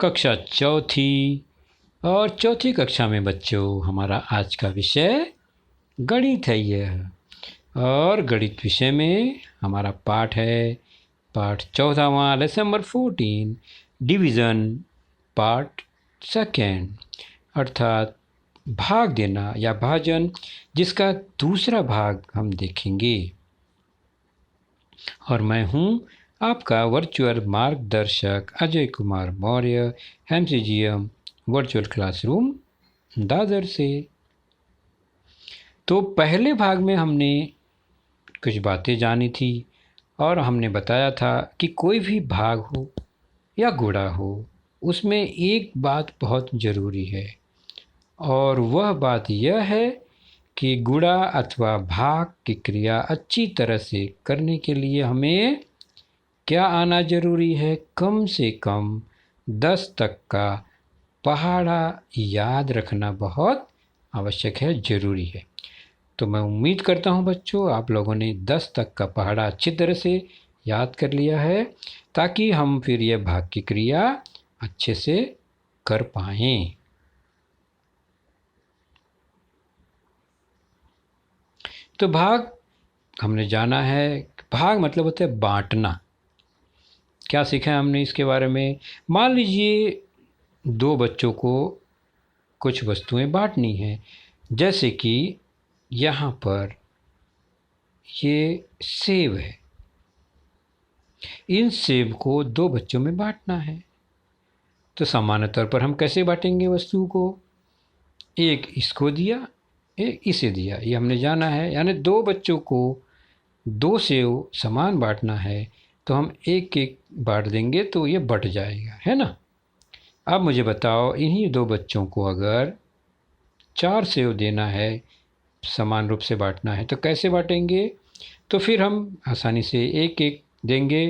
कक्षा चौथी। और चौथी कक्षा में बच्चों हमारा आज का विषय गणित है यह। और गणित विषय में हमारा पाठ है पाठ 14वां, lesson number 14, division, part second, अर्थात भाग देना या भाजन, जिसका दूसरा भाग हम देखेंगे। और मैं हूं आपका वर्चुअल मार्गदर्शक Ajay Kumar Maurya, MCGM virtual classroom Dadar से। तो पहले भाग में हमने कुछ बातें जानी थी और हमने बताया था कि कोई भी भाग हो या गुणा हो, उसमें एक बात बहुत ज़रूरी है, और वह बात यह है कि गुणा अथवा भाग की क्रिया अच्छी तरह से करने के लिए हमें क्या आना ज़रूरी है? कम से कम 10 तक का पहाड़ा याद रखना बहुत आवश्यक है, ज़रूरी है। तो मैं उम्मीद करता हूँ बच्चों आप लोगों ने 10 तक का पहाड़ा अच्छी तरह से याद कर लिया है, ताकि हम फिर यह भाग की क्रिया अच्छे से कर पाएँ। तो भाग हमने जाना है, भाग मतलब होता है बांटना। क्या सीखा है हमने इसके बारे में? मान लीजिए दो बच्चों को कुछ वस्तुएं बांटनी है, जैसे कि यहाँ पर ये सेब है, इन सेब को दो बच्चों में बांटना है। तो सामान्य तौर पर हम कैसे बांटेंगे वस्तु को? एक इसको दिया, एक इसे दिया, ये हमने जाना है। यानी दो बच्चों को दो सेब समान बांटना है, तो हम एक एक बांट देंगे तो ये बट जाएगा, है ना। अब मुझे बताओ, इन्हीं दो बच्चों को अगर 4 सेब देना है, समान रूप से बांटना है, तो कैसे बांटेंगे? तो फिर हम आसानी से एक एक देंगे,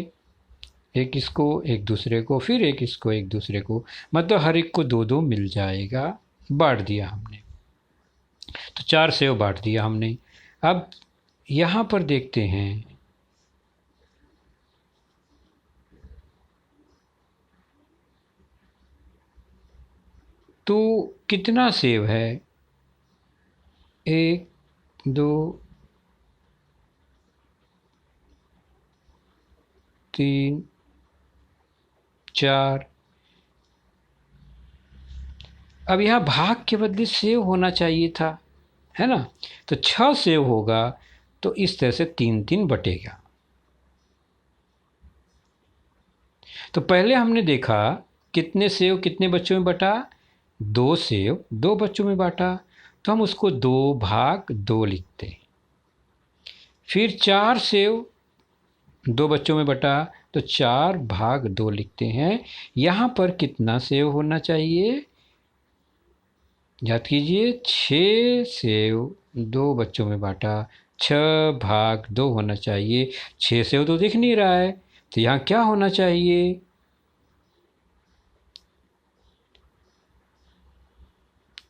एक इसको एक दूसरे को, फिर एक इसको एक दूसरे को, मतलब हर एक को दो दो मिल जाएगा। बांट दिया हमने, तो 4 सेब बांट दिया हमने। अब यहाँ पर देखते हैं, तो कितना सेब है? 1, 2, 3, 4। अब यहाँ भाग के बदले सेव होना चाहिए था, है ना। तो 6 सेव होगा, तो इस तरह से 3-3 बटेगा। तो पहले हमने देखा कितने सेव कितने बच्चों में बटा? 2 सेव 2 बच्चों में बांटा, तो हम उसको 2/2 लिखते हैं। फिर 4 सेव 2 बच्चों में बटा, तो 4/2 लिखते हैं। यहाँ पर कितना सेव होना चाहिए? याद कीजिए, 6 सेव 2 बच्चों में बांटा, 6/2 होना चाहिए। 6 सेव तो दिख नहीं रहा है, तो यहाँ क्या होना चाहिए?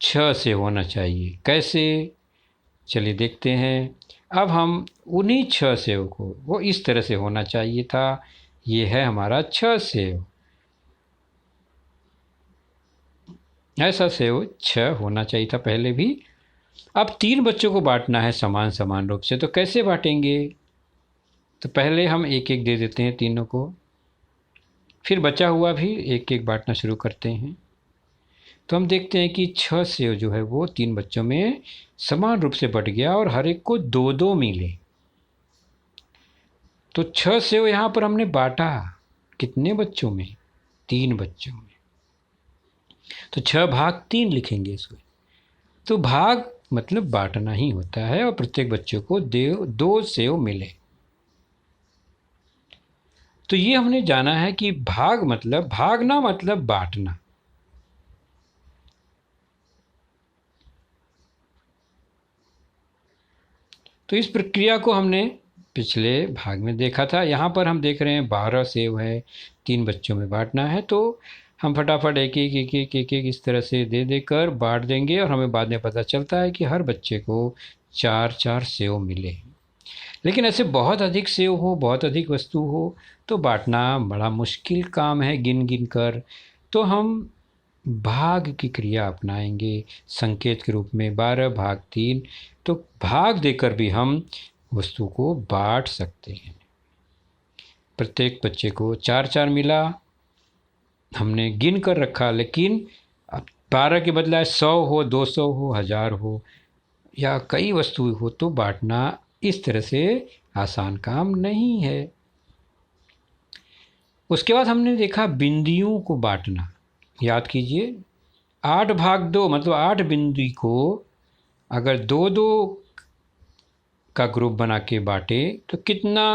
6 से होना चाहिए। कैसे? चलिए देखते हैं। अब हम उन्हीं 6 सेव को, वो इस तरह से होना चाहिए था, ये है हमारा 6 सेव। ऐसा सेव 6 होना चाहिए था पहले भी। अब 3 बच्चों को बांटना है समान समान रूप से, तो कैसे बांटेंगे? तो पहले हम एक एक दे देते हैं तीनों को, फिर बचा हुआ भी एक एक बांटना शुरू करते हैं। तो हम देखते हैं कि 6 सेव जो है वो 3 बच्चों में समान रूप से बट गया और हर एक को 2-2 मिले। तो 6 सेव यहाँ पर हमने बांटा कितने बच्चों में? 3 बच्चों में। तो 6/3 लिखेंगे इसको। तो भाग मतलब बांटना ही होता है, और प्रत्येक बच्चे को 2 सेव मिले। तो ये हमने जाना है कि भाग मतलब भागना मतलब बांटना। तो इस प्रक्रिया को हमने पिछले भाग में देखा था। यहाँ पर हम देख रहे हैं 12 सेव है, 3 बच्चों में बांटना है, तो हम फटाफट एक एक एक एक एक एक इस तरह से दे देकर बांट देंगे, और हमें बाद में पता चलता है कि हर बच्चे को 4-4 सेव मिले। लेकिन ऐसे बहुत अधिक सेव हो, बहुत अधिक वस्तु हो, तो बांटना बड़ा मुश्किल काम है गिन गिन कर। तो हम भाग की क्रिया अपनाएंगे संकेत के रूप में 12/3। तो भाग देकर भी हम वस्तु को बांट सकते हैं। प्रत्येक बच्चे को 4-4 मिला, हमने गिन कर रखा, लेकिन अब 12 के बदला 100 हो, 200 हो, 1000 हो या कई वस्तु हो तो बांटना इस तरह से आसान काम नहीं है। उसके बाद हमने देखा बिंदियों को बांटना। याद कीजिए 8/2 मतलब 8 बिंदु को अगर 2-2 का ग्रुप बना के बांटे तो कितना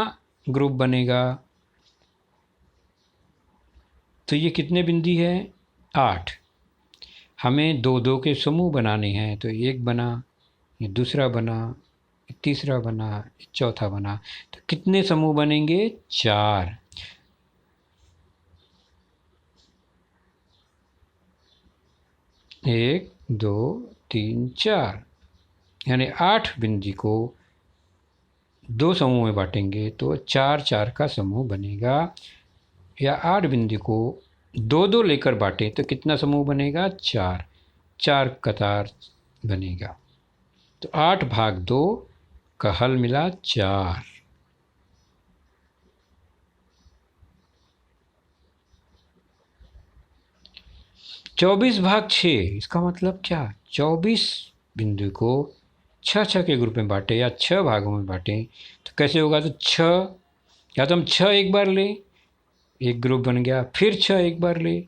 ग्रुप बनेगा? तो ये कितने बिंदु है? 8। हमें 2-2 के समूह बनाने हैं, तो एक बना, ये दूसरा बना, ये तीसरा बना, ये चौथा बना, तो कितने समूह बनेंगे? 4। एक, दो, तीन, 4, यानी 8 बिंदु को 2 समूह में बांटेंगे तो 4-4 का समूह बनेगा। या 8 बिंदु को 2-2 लेकर बांटे तो कितना समूह बनेगा? 4। 4 कतार बनेगा। तो 8/2 का हल मिला 4। 24/6 इसका मतलब क्या? 24 बिंदु को 6-6 के ग्रुप में बांटे या 6 भागों में बांटे तो कैसे होगा? तो 6, या तो हम 6 एक बार लें, एक ग्रुप बन गया, फिर 6 एक बार ले,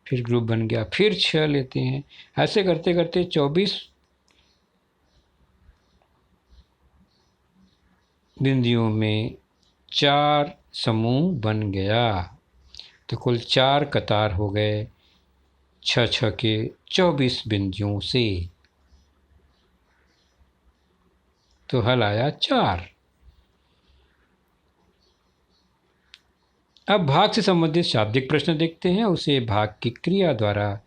फिर ग्रुप बन गया, फिर 6 लेते हैं। ऐसे करते करते 24 बिंदुओं में 4 समूह बन गया। तो कुल 4 कतार हो गए 6-6 के 24 बिंदुओं से। तो हल आया 4। अब भाग से संबंधित शाब्दिक प्रश्न देखते हैं, उसे भाग की क्रिया द्वारा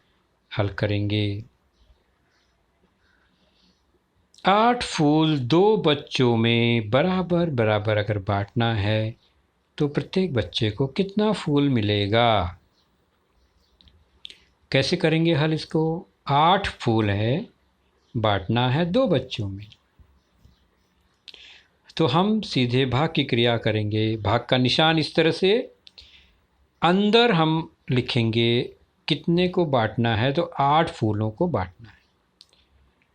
हल करेंगे। 8 फूल 2 बच्चों में बराबर बराबर अगर बांटना है तो प्रत्येक बच्चे को कितना फूल मिलेगा? कैसे करेंगे हल इसको? 8 फूल है, बांटना है 2 बच्चों में, तो हम सीधे भाग की क्रिया करेंगे। भाग का निशान इस तरह से, अंदर हम लिखेंगे कितने को बांटना है, तो 8 फूलों को बांटना है।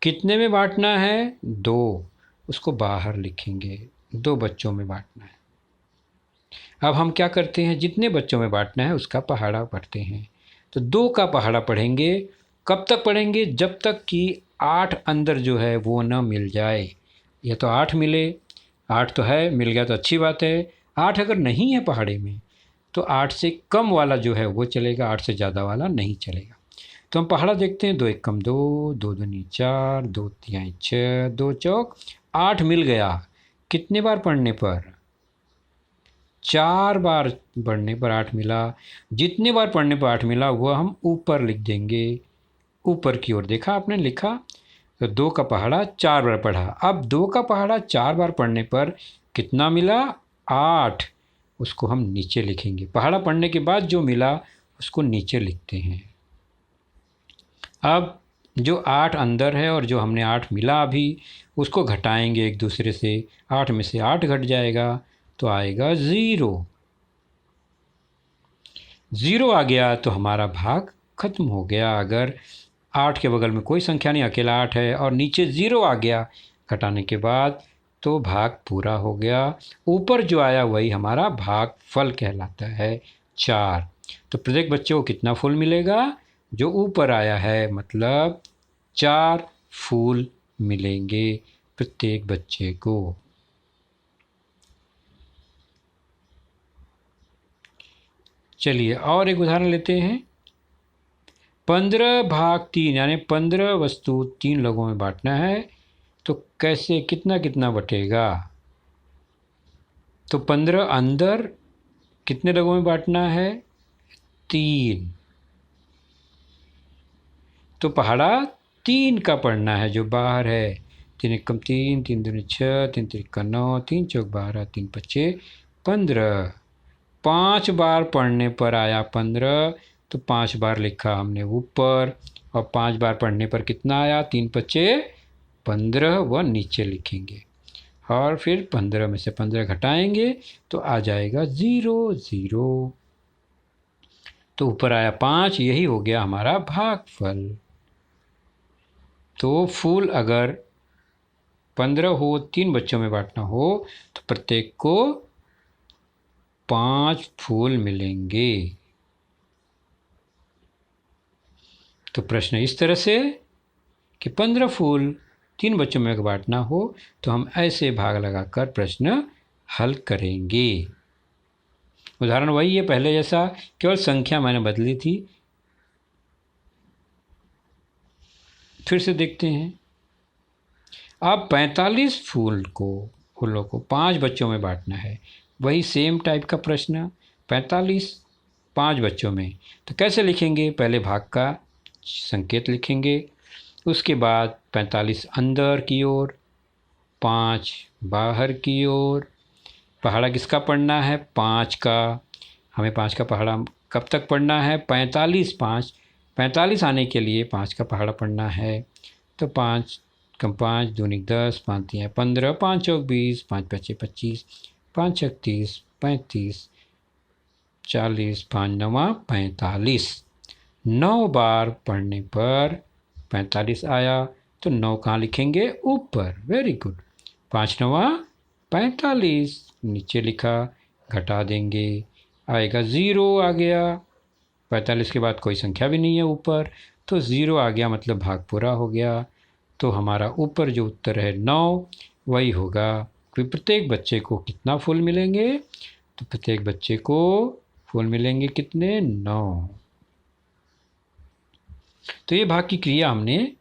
कितने में बांटना है? 2, उसको बाहर लिखेंगे, 2 बच्चों में बांटना है। अब हम क्या करते हैं, जितने बच्चों में बांटना है उसका पहाड़ा पढ़ते हैं। तो 2 का पहाड़ा पढ़ेंगे। कब तक पढ़ेंगे? जब तक कि 8 अंदर जो है वो न मिल जाए। या तो 8 मिले, 8 तो है, मिल गया तो अच्छी बात है। 8 अगर नहीं है पहाड़े में तो 8 से कम वाला जो है वो चलेगा, 8 से ज़्यादा वाला नहीं चलेगा। तो हम पहाड़ा देखते हैं, 2 एकम 2, 2 दूनी 4, 2 तिहाई 6, 2 चौक 8 मिल गया। कितने बार पढ़ने पर? 4 बार पढ़ने पर 8 मिला। जितने बार पढ़ने पर 8 मिला वह हम ऊपर लिख देंगे। ऊपर की ओर देखा आपने, लिखा, तो 2 का पहाड़ा 4 बार पढ़ा। अब 2 का पहाड़ा 4 बार पढ़ने पर कितना मिला? 8। उसको हम नीचे लिखेंगे। पहाड़ा पढ़ने के बाद जो मिला उसको नीचे लिखते हैं। अब जो 8 अंदर है और जो हमने 8 मिला अभी, उसको घटाएंगे एक दूसरे से। 8 में से 8 घट जाएगा तो आएगा 0। 0 आ गया तो हमारा भाग खत्म हो गया। अगर 8 के बगल में कोई संख्या नहीं, अकेला 8 है और नीचे 0 आ गया घटाने के बाद, तो भाग पूरा हो गया। ऊपर जो आया वही हमारा भाग फल कहलाता है, 4। तो प्रत्येक बच्चे को कितना फूल मिलेगा? जो ऊपर आया है, मतलब 4 फूल मिलेंगे प्रत्येक बच्चे को। चलिए और एक उदाहरण लेते हैं। 15/3 यानी 15 वस्तु 3 लोगों में बांटना है, तो कैसे, कितना कितना बटेगा? तो 15 अंदर कितने लोगों में बांटना है? 3। तो पहाड़ा 3 का पढ़ना है जो बाहर है। 3 एकम 3, 3 दूनी 6, 3 तिरिका 9, 3 चौक 12, 3 पच्चे 15। 5 बार पढ़ने पर आया 15, तो 5 बार लिखा हमने ऊपर, और 5 बार पढ़ने पर कितना आया, 3 पच्चे 15, वह नीचे लिखेंगे और फिर 15 में से 15 घटाएंगे तो आ जाएगा 0 0। तो ऊपर आया 5, यही हो गया हमारा भागफल। तो फूल अगर 15 हो, 3 बच्चों में बांटना हो तो प्रत्येक को 5 फूल मिलेंगे। तो प्रश्न इस तरह से कि 15 फूल 3 बच्चों में बांटना हो तो हम ऐसे भाग लगाकर प्रश्न हल करेंगे। उदाहरण वही है पहले जैसा, केवल संख्या मैंने बदली थी। फिर से देखते हैं। अब 45 फूलों को 5 बच्चों में बांटना है। वही सेम टाइप का प्रश्न, 45 5 बच्चों में, तो कैसे लिखेंगे? पहले भाग का संकेत लिखेंगे, उसके बाद 45 अंदर की ओर, 5 बाहर की ओर। पहाड़ा किसका पढ़ना है? 5 का। हमें 5 का पहाड़ा कब तक पढ़ना है? 45 आने के लिए 5 का पहाड़ा पढ़ना है। तो 5 कम 5 दूनी 10, 5 तियाँ 15, 5 चौक 20, 5 पच्चे 25, 5 छक 30, 35, 40, 5 नवा 45। 9 बार पढ़ने पर 45 आया तो 9 कहाँ लिखेंगे? ऊपर। Very good. 5 नवा 45, नीचे लिखा, घटा देंगे, आएगा 0 आ गया। 45 के बाद कोई संख्या भी नहीं है ऊपर, तो 0 आ गया, मतलब भाग पूरा हो गया। तो हमारा ऊपर जो उत्तर है 9 वही होगा। फिर प्रत्येक बच्चे को कितना फूल मिलेंगे? तो प्रत्येक बच्चे को फूल मिलेंगे कितने? 9। तो ये भाग की क्रिया हमने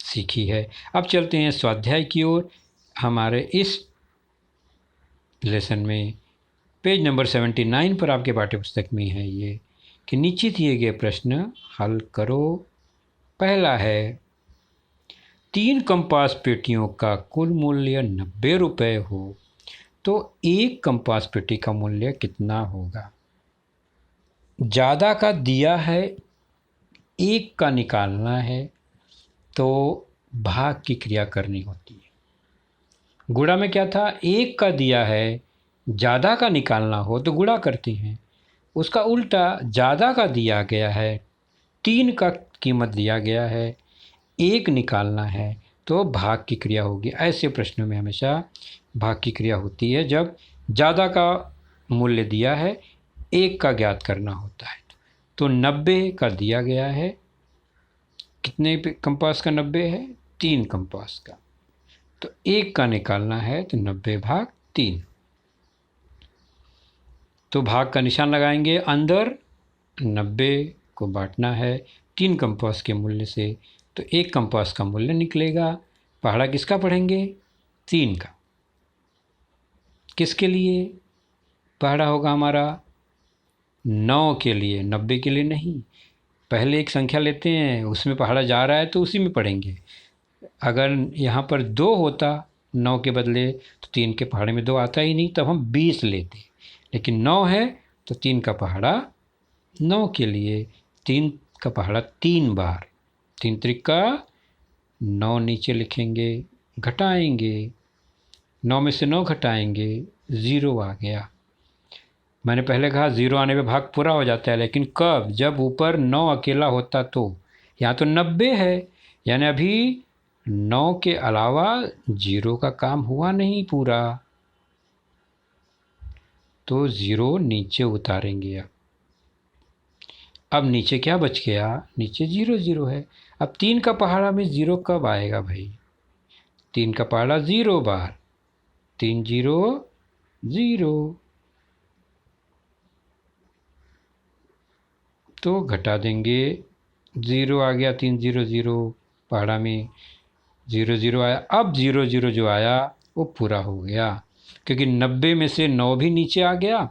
सीखी है। अब चलते हैं स्वाध्याय की ओर। हमारे इस लेसन में पेज नंबर 79 पर आपके पाठ्यपुस्तक में है ये कि नीचे दिए गए प्रश्न हल करो। पहला है, 3 कंपास पेटियों का कुल मूल्य 90 रुपये हो तो एक कंपास पेटी का मूल्य कितना होगा? ज़्यादा का दिया है, एक का निकालना है, तो भाग की क्रिया करनी होती है। गुणा में क्या था? एक का दिया है, ज़्यादा का निकालना हो तो गुणा करते हैं। उसका उल्टा, ज़्यादा का दिया गया है, 3 का कीमत दिया गया है, एक निकालना है, तो भाग की क्रिया होगी। ऐसे प्रश्नों में हमेशा भाग की क्रिया होती है जब ज़्यादा का मूल्य दिया है, एक का ज्ञात करना होता है। तो 90 का दिया गया है, कितने कंपास का 90 है? 3 कंपास का। तो एक का निकालना है तो 90 भाग 3। तो भाग का निशान लगाएंगे अंदर, 90 को बांटना है 3 कंपास के मूल्य से, तो एक कंपास का मूल्य निकलेगा। पहाड़ा किसका पढ़ेंगे? 3 का। किसके लिए पहाड़ा होगा हमारा? 9 के लिए, 90 के लिए नहीं। पहले एक संख्या लेते हैं, उसमें पहाड़ा जा रहा है तो उसी में पढ़ेंगे। अगर यहाँ पर 2 होता 9 के बदले, तो 3 के पहाड़े में 2 आता ही नहीं, तब हम 20 लेते। लेकिन 9 है तो 3 का पहाड़ा 9 के लिए, 3 का पहाड़ा 3 बार, 3 त्रिका 9 नीचे लिखेंगे, घटाएंगे, 9 में से 9 घटाएंगे, 0 आ गया। मैंने पहले कहा 0 आने पे भाग पूरा हो जाता है, लेकिन कब? जब ऊपर 9 अकेला होता तो। यहाँ तो 90 है, यानी अभी 9 के अलावा 0 का काम हुआ नहीं पूरा, तो 0 नीचे उतारेंगे। अब नीचे क्या बच गया? नीचे 0 0 है। अब 3 का पहाड़ा में 0 कब आएगा भाई? 3 का पहाड़ा 0 बार, 3 0 0, तो घटा देंगे, 0 आ गया, 3 0 0 पहाड़ा में 0 0 आया। अब 0 0 जो आया वो पूरा हो गया, क्योंकि 90 में से 9 भी नीचे आ गया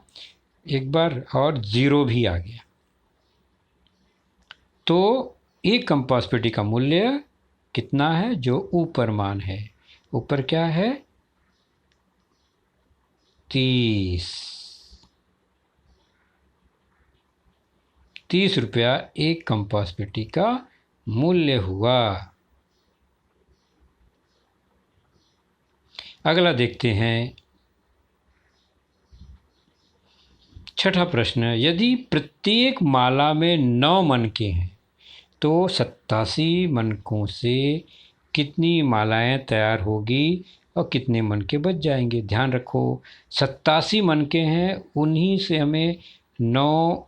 एक बार और 0 भी आ गया। तो एक कंपास पेटी का मूल्य कितना है? जो ऊपर मान है, ऊपर क्या है? 30। ₹30 एक कंपास पेटी का मूल्य हुआ। अगला देखते हैं, छठा प्रश्न, यदि प्रत्येक माला में 9 मनके हैं तो 87 मनकों से कितनी मालाएं तैयार होगी और कितने मनके बच जाएंगे। ध्यान रखो 87 मनके हैं, उन्हीं से हमें 9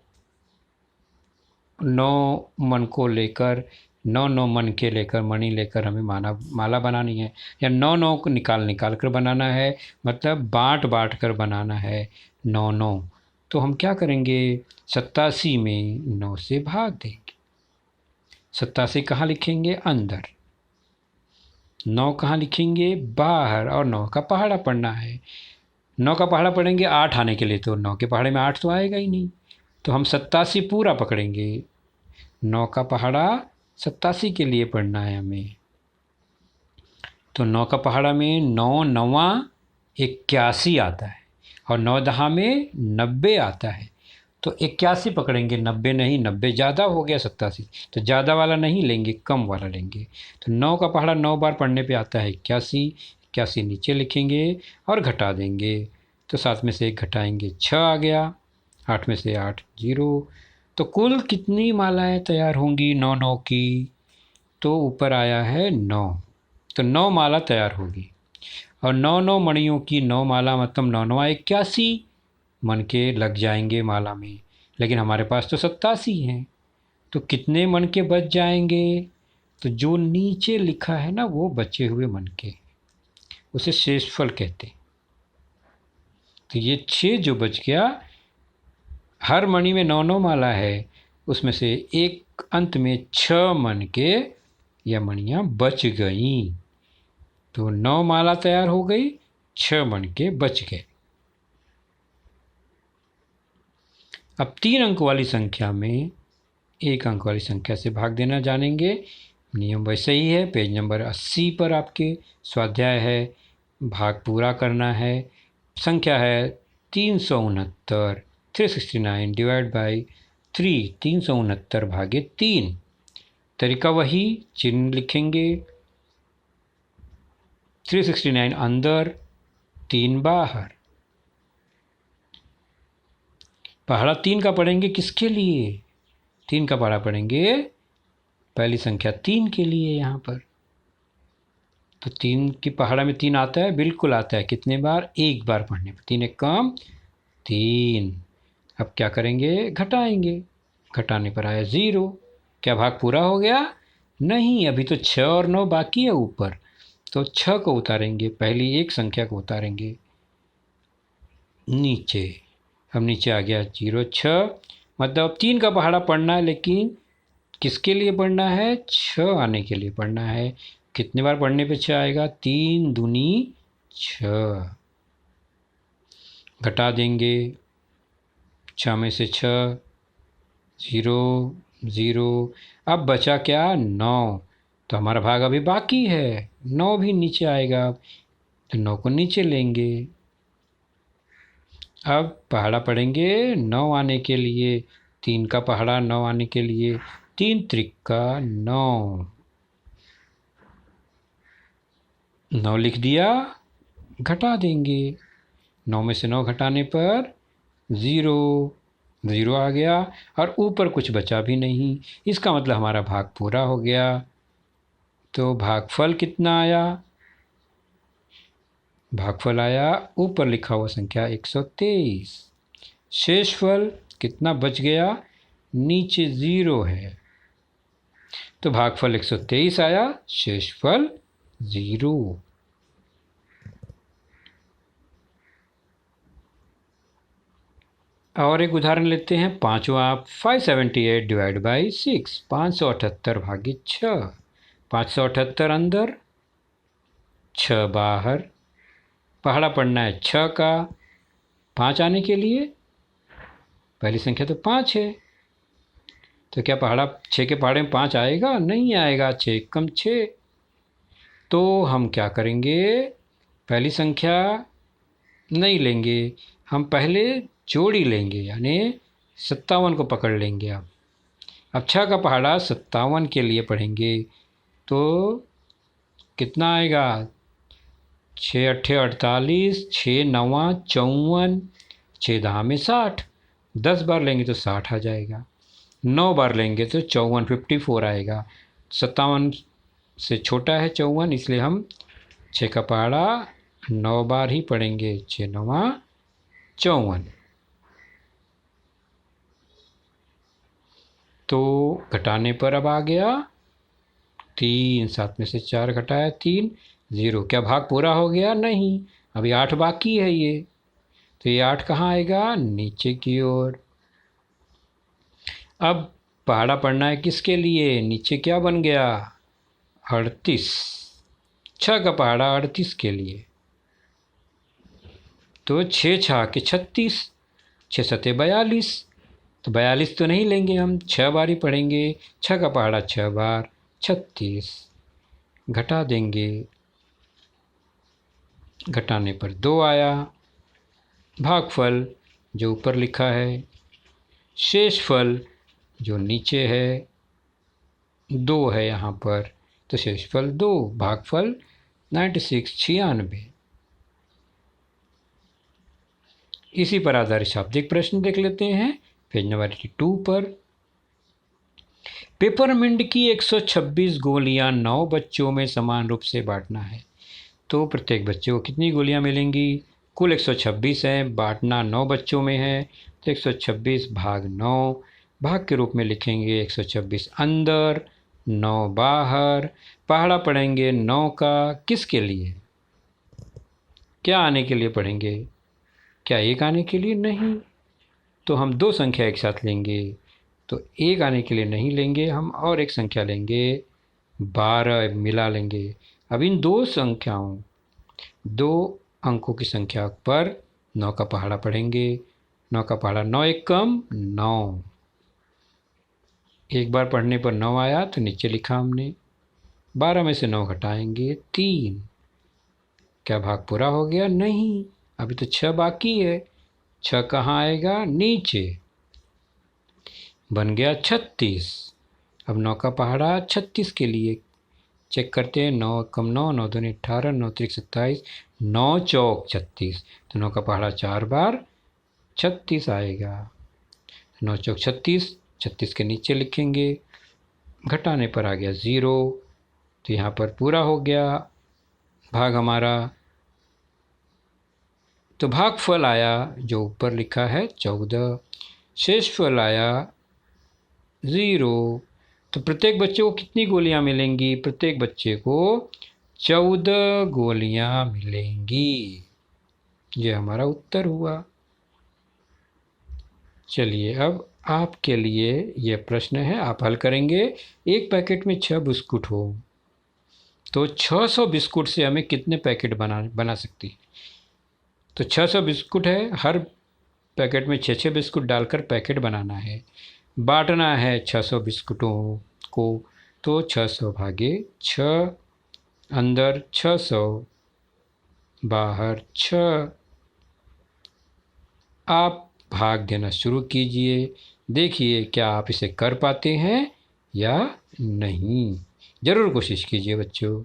मन को लेकर 9 मनके लेकर मणि लेकर हमें माला बनानी है, या 9 को निकाल कर बनाना है, मतलब बांट कर बनाना है 9। तो हम क्या करेंगे, 87 में 9 से भाग देंगे। 87 कहाँ लिखेंगे, अंदर। 9 कहाँ लिखेंगे, बाहर। और 9 का पहाड़ा पढ़ना है। 9 का पहाड़ा पढ़ेंगे 8 आने के लिए, तो 9 के पहाड़े में 8 तो आएगा ही नहीं, तो हम 87 पूरा पकड़ेंगे। 9 का पहाड़ा 87 के लिए पढ़ना है हमें। तो 9 का पहाड़ा में 9 नवा 81 आता है, और 9 दहा में 90 आता है। तो 81 पकड़ेंगे, 90 नहीं, 90 ज़्यादा हो गया 87, तो ज़्यादा वाला नहीं लेंगे, कम वाला लेंगे। तो 9 का पहाड़ा 9 बार पढ़ने पे आता है 81। 81 नीचे लिखेंगे और घटा देंगे, तो 7 में से 1 घटाएंगे 6 आ गया, 8 में से 8 0। तो कुल कितनी मालाएं तैयार होंगी 9 की, तो ऊपर आया है 9, तो 9 माला तैयार होगी। और 9 मणियों की 9 माला मतलब 9 81 मन के लग जाएंगे माला में, लेकिन हमारे पास तो 87 हैं, तो कितने मन के बच जाएंगे। तो जो नीचे लिखा है ना, वो बचे हुए मन के, उसे शेषफल कहते हैं। तो ये 6 जो बच गया, हर मणि में 9 माला है, उसमें से एक अंत में 6 मन के या मणियाँ बच गईं। तो 9 माला तैयार हो गई, 6 मन के बच गए। अब 3 अंक वाली संख्या में 1 अंक वाली संख्या से भाग देना जानेंगे। नियम वैसे ही है, पेज नंबर 80 पर आपके स्वाध्याय है, भाग पूरा करना है। संख्या है 369, 369 डिवाइड बाई 3, 369 भागे 3। तरीका वही, चिन्ह लिखेंगे, 369 अंदर, 3 बाहर। पहाड़ा 3 का पढ़ेंगे किसके लिए, 3 का पहाड़ा पढ़ेंगे पहली संख्या 3 के लिए यहाँ पर। तो 3 की पहाड़ा में 3 आता है, बिल्कुल आता है। कितने बार, एक बार पढ़ने पर। 3 एक कम 3। अब क्या करेंगे, घटाएंगे, घटाने पर आया 0। क्या भाग पूरा हो गया, नहीं, अभी तो 6 और 9 बाकी है ऊपर। तो 6 को उतारेंगे, पहली एक संख्या को उतारेंगे नीचे। अब नीचे आ गया 0 6, मतलब 3 का पहाड़ा पढ़ना है, लेकिन किसके लिए पढ़ना है, 6 आने के लिए पढ़ना है। कितने बार पढ़ने पे 6 आएगा, 3 दूनी 6। घटा देंगे, 6 में से 6 0 0। अब बचा क्या, 9। तो हमारा भाग अभी बाकी है, 9 भी नीचे आएगा, तो 9 को नीचे लेंगे। अब पहाड़ा पढ़ेंगे 9 आने के लिए, 3 का पहाड़ा 9 आने के लिए, 3 त्रिका 9। 9 लिख दिया, घटा देंगे, 9 में से 9 घटाने पर 0 0 आ गया, और ऊपर कुछ बचा भी नहीं। इसका मतलब हमारा भाग पूरा हो गया। तो भागफल कितना आया, भागफल आया ऊपर लिखा हुआ संख्या 123। शेषफल कितना बच गया, नीचे 0 है, तो भागफल 123 आया, शेषफल 0। और एक उदाहरण लेते हैं, पाँचवा। 578 डिवाइड बाई 6, 578 भागे 6। 578 अंदर, 6 बाहर। पहाड़ा पढ़ना है 6 का, 5 आने के लिए, पहली संख्या तो 5 है, तो क्या पहाड़ा 6 के पहाड़े में 5 आएगा, नहीं आएगा, 6 कम 6। तो हम क्या करेंगे, पहली संख्या नहीं लेंगे, हम पहले जोड़ी लेंगे, यानी 57 को पकड़ लेंगे। आप अब 6 का पहाड़ा 57 के लिए पढ़ेंगे तो कितना आएगा? 6 अट्ठे 48, 6 नवा 54, 6 दहा में 60। 10 बार लेंगे तो 60 आ जाएगा। 9 बार लेंगे तो 54 54 आएगा। 57 से छोटा है 54, इसलिए हम 6 का पहाड़ा 9 बार ही पढ़ेंगे। 6 नवा 54। तो घटाने पर अब आ गया 3, 7 में से 4 घटाया 3, 0। क्या भाग पूरा हो गया? नहीं, अभी 8 बाकी है ये। तो ये 8 कहाँ आएगा? नीचे की ओर। अब पहाड़ा पढ़ना है किसके लिए? नीचे क्या बन गया? 38। 6 का पहाड़ा 38 के लिए। तो 6 6 के 36, 6 सते 42। तो 42 तो नहीं लेंगे हम, 6 बार ही पढ़ेंगे। 6 का पहाड़ा 6 बार 36। घटा देंगे, घटाने पर 2 आया। भागफल जो ऊपर लिखा है, शेषफल जो नीचे है, 2 है यहाँ पर, तो शेषफल 2, भागफल 96 96। इसी पर आधारित शाब्दिक प्रश्न देख लेते हैं पेज नंबर 82 पर। पेपरमिंट की 126 गोलियां 9 बच्चों में समान रूप से बांटना है। तो प्रत्येक बच्चे को कितनी गोलियां मिलेंगी? कुल 126 हैं, बांटना 9 बच्चों में है, तो 126 भाग 9। भाग के रूप में लिखेंगे 126 अंदर 9 बाहर। पहाड़ा पढ़ेंगे 9 का किसके लिए? क्या आने के लिए पढ़ेंगे? क्या 1 आने के लिए? नहीं। तो हम 2 संख्या एक साथ लेंगे, तो 1 आने के लिए नहीं लेंगे हम, और एक संख्या लेंगे 12 मिला लेंगे। अब इन 2 संख्याओं, 2 अंकों की संख्या पर 9 का पहाड़ा पढ़ेंगे। 9 का पहाड़ा 9 एक कम 9। एक बार पढ़ने पर 9 आया तो नीचे लिखा हमने। 12 में से 9 घटाएंगे 3। क्या भाग पूरा हो गया? नहीं, अभी तो 6 बाकी है। 6 कहाँ आएगा? नीचे। बन गया 36। अब 9 का पहाड़ा 36 के लिए चेक करते हैं। 9 कम 9, 9 दूनी 18, 9 त्रिक 27, 9 चौक 36। तो 9 का पहाड़ा 4 बार 36 आएगा। 9 चौक 36, 36 के नीचे लिखेंगे। घटाने पर आ गया 0, तो यहाँ पर पूरा हो गया भाग हमारा। तो भागफल आया जो ऊपर लिखा है 14। शेषफल आया 0। तो प्रत्येक बच्चे को कितनी गोलियां मिलेंगी? प्रत्येक बच्चे को 14 गोलियां मिलेंगी। ये हमारा उत्तर हुआ। चलिए अब आपके लिए यह प्रश्न है, आप हल करेंगे। एक पैकेट में 6 बिस्कुट हो तो 600 बिस्कुट से हमें कितने पैकेट बना सकती? तो 600 बिस्कुट है, हर पैकेट में 6 6 बिस्कुट डालकर पैकेट बनाना है। बांटना है 600 बिस्कुटों को, तो 600 भागे 6, अंदर 600 बाहर 6। आप भाग देना शुरू कीजिए, देखिए क्या आप इसे कर पाते हैं या नहीं। ज़रूर कोशिश कीजिए बच्चों।